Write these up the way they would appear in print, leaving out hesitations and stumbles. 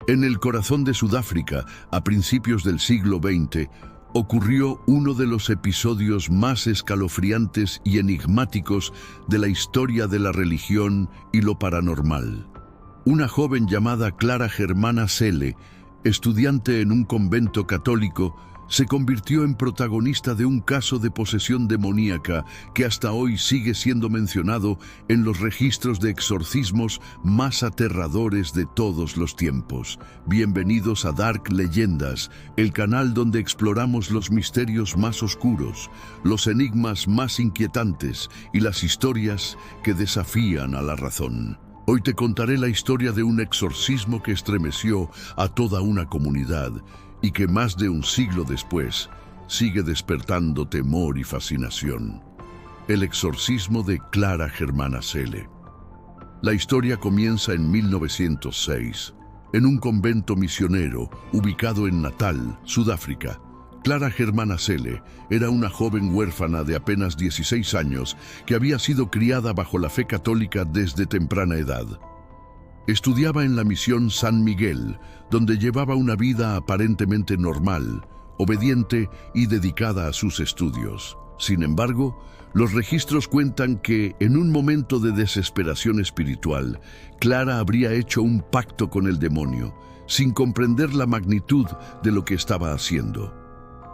En el corazón de Sudáfrica, a principios del siglo XX, ocurrió uno de los episodios más escalofriantes y enigmáticos de la historia de la religión y lo paranormal. Una joven llamada Clara Germana Cele, estudiante en un convento católico, se convirtió en protagonista de un caso de posesión demoníaca que hasta hoy sigue siendo mencionado en los registros de exorcismos más aterradores de todos los tiempos. Bienvenidos a Dark Leyendas, el canal donde exploramos los misterios más oscuros, los enigmas más inquietantes y las historias que desafían a la razón. Hoy te contaré la historia de un exorcismo que estremeció a toda una comunidad y que más de un siglo después sigue despertando temor y fascinación. El exorcismo de Clara Germana Cele. La historia comienza en 1906, en un convento misionero ubicado en Natal, Sudáfrica. Clara Germana Cele era una joven huérfana de apenas 16 años que había sido criada bajo la fe católica desde temprana edad. Estudiaba en la misión San Miguel, donde llevaba una vida aparentemente normal, obediente y dedicada a sus estudios. Sin embargo, los registros cuentan que, en un momento de desesperación espiritual, Clara habría hecho un pacto con el demonio, sin comprender la magnitud de lo que estaba haciendo.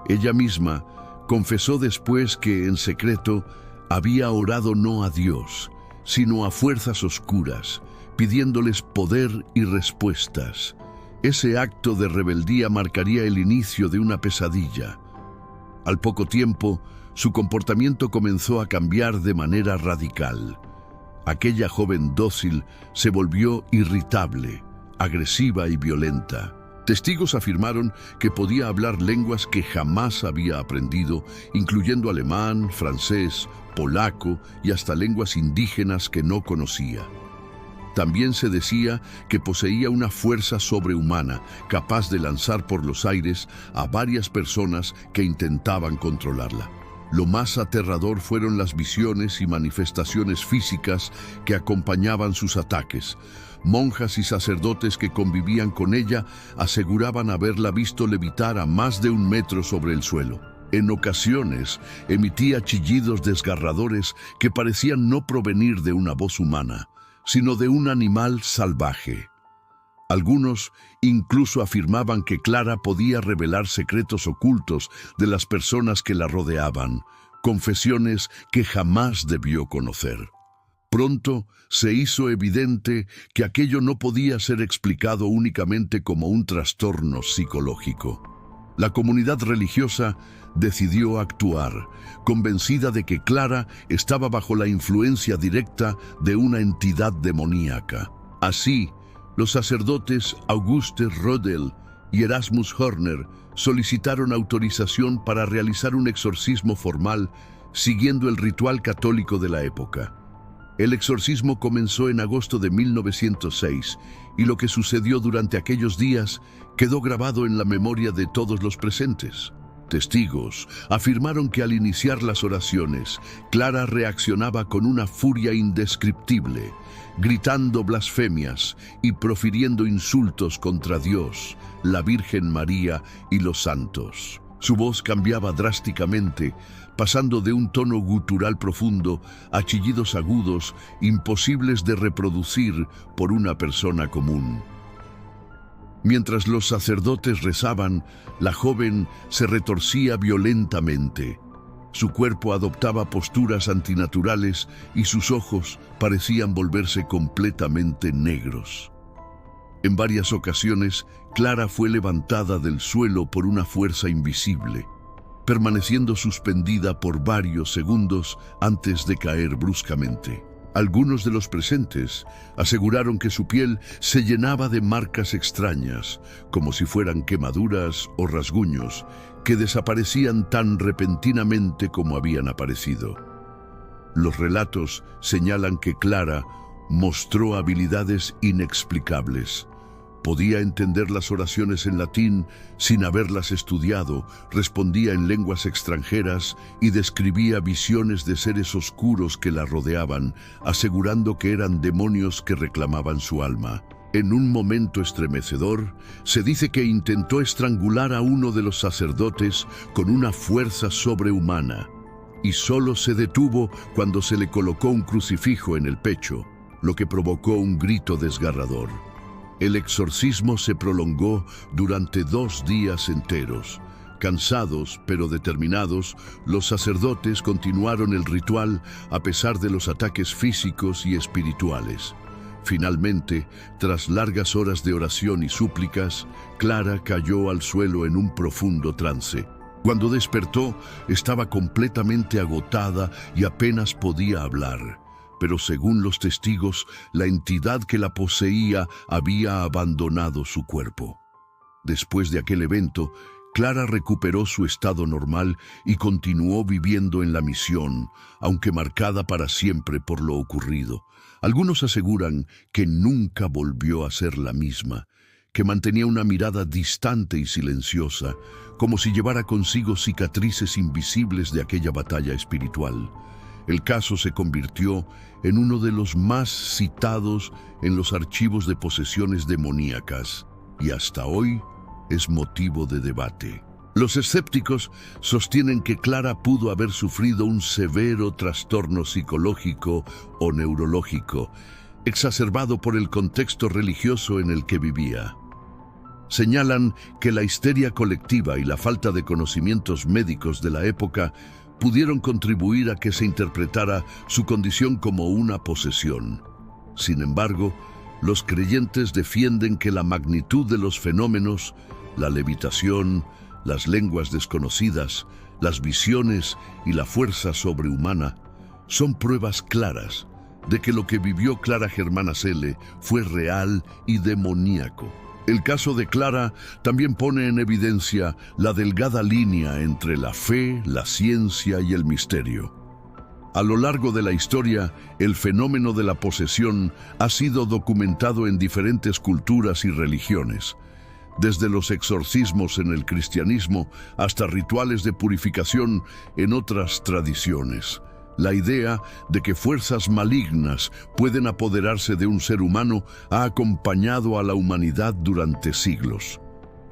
Ella misma confesó después que, en secreto, había orado no a Dios, sino a fuerzas oscuras, pidiéndoles poder y respuestas. Ese acto de rebeldía marcaría el inicio de una pesadilla. Al poco tiempo, su comportamiento comenzó a cambiar de manera radical. Aquella joven dócil se volvió irritable, agresiva y violenta. Testigos afirmaron que podía hablar lenguas que jamás había aprendido, incluyendo alemán, francés, polaco y hasta lenguas indígenas que no conocía. También se decía que poseía una fuerza sobrehumana, capaz de lanzar por los aires a varias personas que intentaban controlarla. Lo más aterrador fueron las visiones y manifestaciones físicas que acompañaban sus ataques. Monjas y sacerdotes que convivían con ella aseguraban haberla visto levitar a más de 1 metro sobre el suelo. En ocasiones, emitía chillidos desgarradores que parecían no provenir de una voz humana, sino de un animal salvaje. Algunos incluso afirmaban que Clara podía revelar secretos ocultos de las personas que la rodeaban, confesiones que jamás debió conocer. Pronto se hizo evidente que aquello no podía ser explicado únicamente como un trastorno psicológico. La comunidad religiosa decidió actuar, convencida de que Clara estaba bajo la influencia directa de una entidad demoníaca. Así, los sacerdotes Auguste Rodel y Erasmus Horner solicitaron autorización para realizar un exorcismo formal siguiendo el ritual católico de la época. El exorcismo comenzó en agosto de 1906 y lo que sucedió durante aquellos días quedó grabado en la memoria de todos los presentes. Testigos afirmaron que al iniciar las oraciones, Clara reaccionaba con una furia indescriptible, gritando blasfemias y profiriendo insultos contra Dios, la Virgen María y los santos. Su voz cambiaba drásticamente, pasando de un tono gutural profundo a chillidos agudos imposibles de reproducir por una persona común. Mientras los sacerdotes rezaban, la joven se retorcía violentamente. Su cuerpo adoptaba posturas antinaturales y sus ojos parecían volverse completamente negros. En varias ocasiones, Clara fue levantada del suelo por una fuerza invisible, permaneciendo suspendida por varios segundos antes de caer bruscamente. Algunos de los presentes aseguraron que su piel se llenaba de marcas extrañas, como si fueran quemaduras o rasguños, que desaparecían tan repentinamente como habían aparecido. Los relatos señalan que Clara mostró habilidades inexplicables. Podía entender las oraciones en latín sin haberlas estudiado, respondía en lenguas extranjeras y describía visiones de seres oscuros que la rodeaban, asegurando que eran demonios que reclamaban su alma. En un momento estremecedor, se dice que intentó estrangular a uno de los sacerdotes con una fuerza sobrehumana, y solo se detuvo cuando se le colocó un crucifijo en el pecho, lo que provocó un grito desgarrador. El exorcismo se prolongó durante 2 días enteros. Cansados pero determinados, los sacerdotes continuaron el ritual a pesar de los ataques físicos y espirituales. Finalmente, tras largas horas de oración y súplicas, Clara cayó al suelo en un profundo trance. Cuando despertó, estaba completamente agotada y apenas podía hablar. Pero según los testigos, la entidad que la poseía había abandonado su cuerpo. Después de aquel evento, Clara recuperó su estado normal y continuó viviendo en la misión, aunque marcada para siempre por lo ocurrido. Algunos aseguran que nunca volvió a ser la misma, que mantenía una mirada distante y silenciosa, como si llevara consigo cicatrices invisibles de aquella batalla espiritual. El caso se convirtió en uno de los más citados en los archivos de posesiones demoníacas, y hasta hoy es motivo de debate. Los escépticos sostienen que Clara pudo haber sufrido un severo trastorno psicológico o neurológico, exacerbado por el contexto religioso en el que vivía. Señalan que la histeria colectiva y la falta de conocimientos médicos de la época pudieron contribuir a que se interpretara su condición como una posesión. Sin embargo, los creyentes defienden que la magnitud de los fenómenos, la levitación, las lenguas desconocidas, las visiones y la fuerza sobrehumana, son pruebas claras de que lo que vivió Clara Germana Cele fue real y demoníaco. El caso de Clara también pone en evidencia la delgada línea entre la fe, la ciencia y el misterio. A lo largo de la historia, el fenómeno de la posesión ha sido documentado en diferentes culturas y religiones, desde los exorcismos en el cristianismo hasta rituales de purificación en otras tradiciones. La idea de que fuerzas malignas pueden apoderarse de un ser humano ha acompañado a la humanidad durante siglos.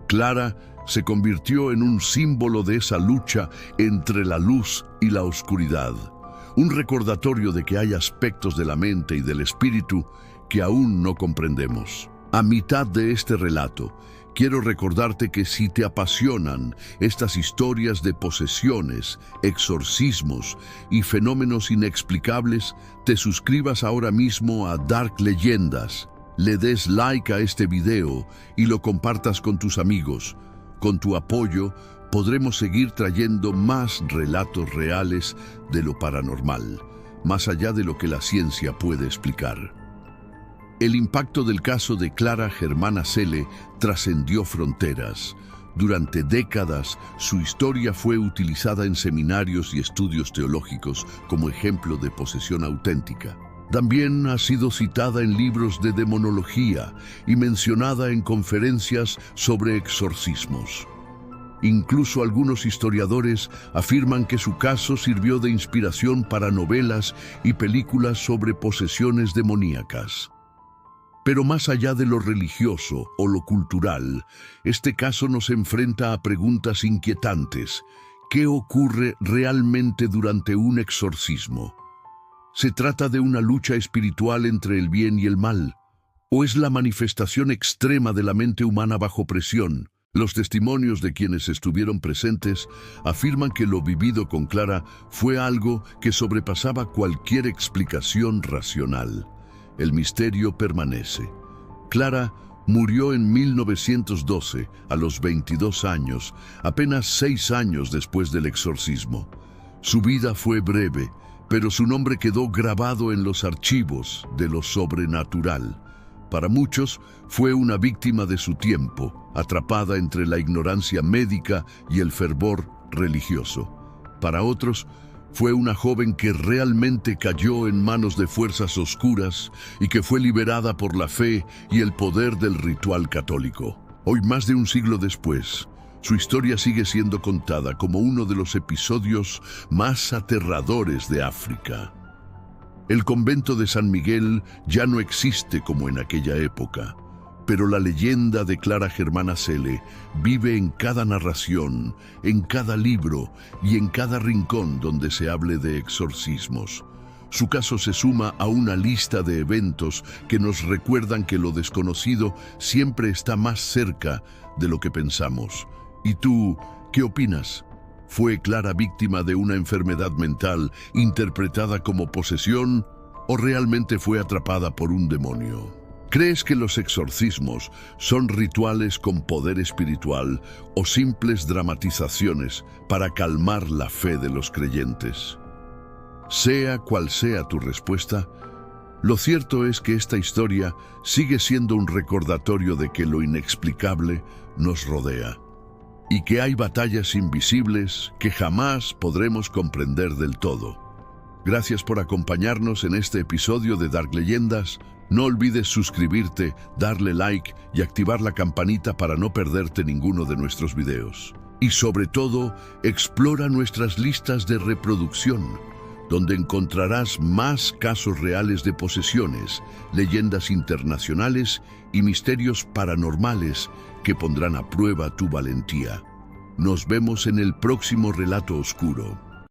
Clara se convirtió en un símbolo de esa lucha entre la luz y la oscuridad, un recordatorio de que hay aspectos de la mente y del espíritu que aún no comprendemos. A mitad de este relato, quiero recordarte que si te apasionan estas historias de posesiones, exorcismos y fenómenos inexplicables, te suscribas ahora mismo a Dark Leyendas, le des like a este video y lo compartas con tus amigos. Con tu apoyo, podremos seguir trayendo más relatos reales de lo paranormal, más allá de lo que la ciencia puede explicar. El impacto del caso de Clara Germana Cele trascendió fronteras. Durante décadas, su historia fue utilizada en seminarios y estudios teológicos como ejemplo de posesión auténtica. También ha sido citada en libros de demonología y mencionada en conferencias sobre exorcismos. Incluso algunos historiadores afirman que su caso sirvió de inspiración para novelas y películas sobre posesiones demoníacas. Pero más allá de lo religioso o lo cultural, este caso nos enfrenta a preguntas inquietantes. ¿Qué ocurre realmente durante un exorcismo? ¿Se trata de una lucha espiritual entre el bien y el mal? ¿O es la manifestación extrema de la mente humana bajo presión? Los testimonios de quienes estuvieron presentes afirman que lo vivido con Clara fue algo que sobrepasaba cualquier explicación racional. El misterio permanece. Clara murió en 1912, a los 22 años, apenas 6 años después del exorcismo. Su vida fue breve, pero su nombre quedó grabado en los archivos de lo sobrenatural. Para muchos, fue una víctima de su tiempo, atrapada entre la ignorancia médica y el fervor religioso. Para otros, fue una joven que realmente cayó en manos de fuerzas oscuras y que fue liberada por la fe y el poder del ritual católico. Hoy, más de un siglo después, su historia sigue siendo contada como uno de los episodios más aterradores de África. El convento de San Miguel ya no existe como en aquella época. Pero la leyenda de Clara Germana Cele vive en cada narración, en cada libro y en cada rincón donde se hable de exorcismos. Su caso se suma a una lista de eventos que nos recuerdan que lo desconocido siempre está más cerca de lo que pensamos. ¿Y tú, qué opinas? ¿Fue Clara víctima de una enfermedad mental interpretada como posesión o realmente fue atrapada por un demonio? ¿Crees que los exorcismos son rituales con poder espiritual o simples dramatizaciones para calmar la fe de los creyentes? Sea cual sea tu respuesta, lo cierto es que esta historia sigue siendo un recordatorio de que lo inexplicable nos rodea y que hay batallas invisibles que jamás podremos comprender del todo. Gracias por acompañarnos en este episodio de Dark Leyendas. No olvides suscribirte, darle like y activar la campanita para no perderte ninguno de nuestros videos. Y sobre todo, explora nuestras listas de reproducción, donde encontrarás más casos reales de posesiones, leyendas internacionales y misterios paranormales que pondrán a prueba tu valentía. Nos vemos en el próximo relato oscuro.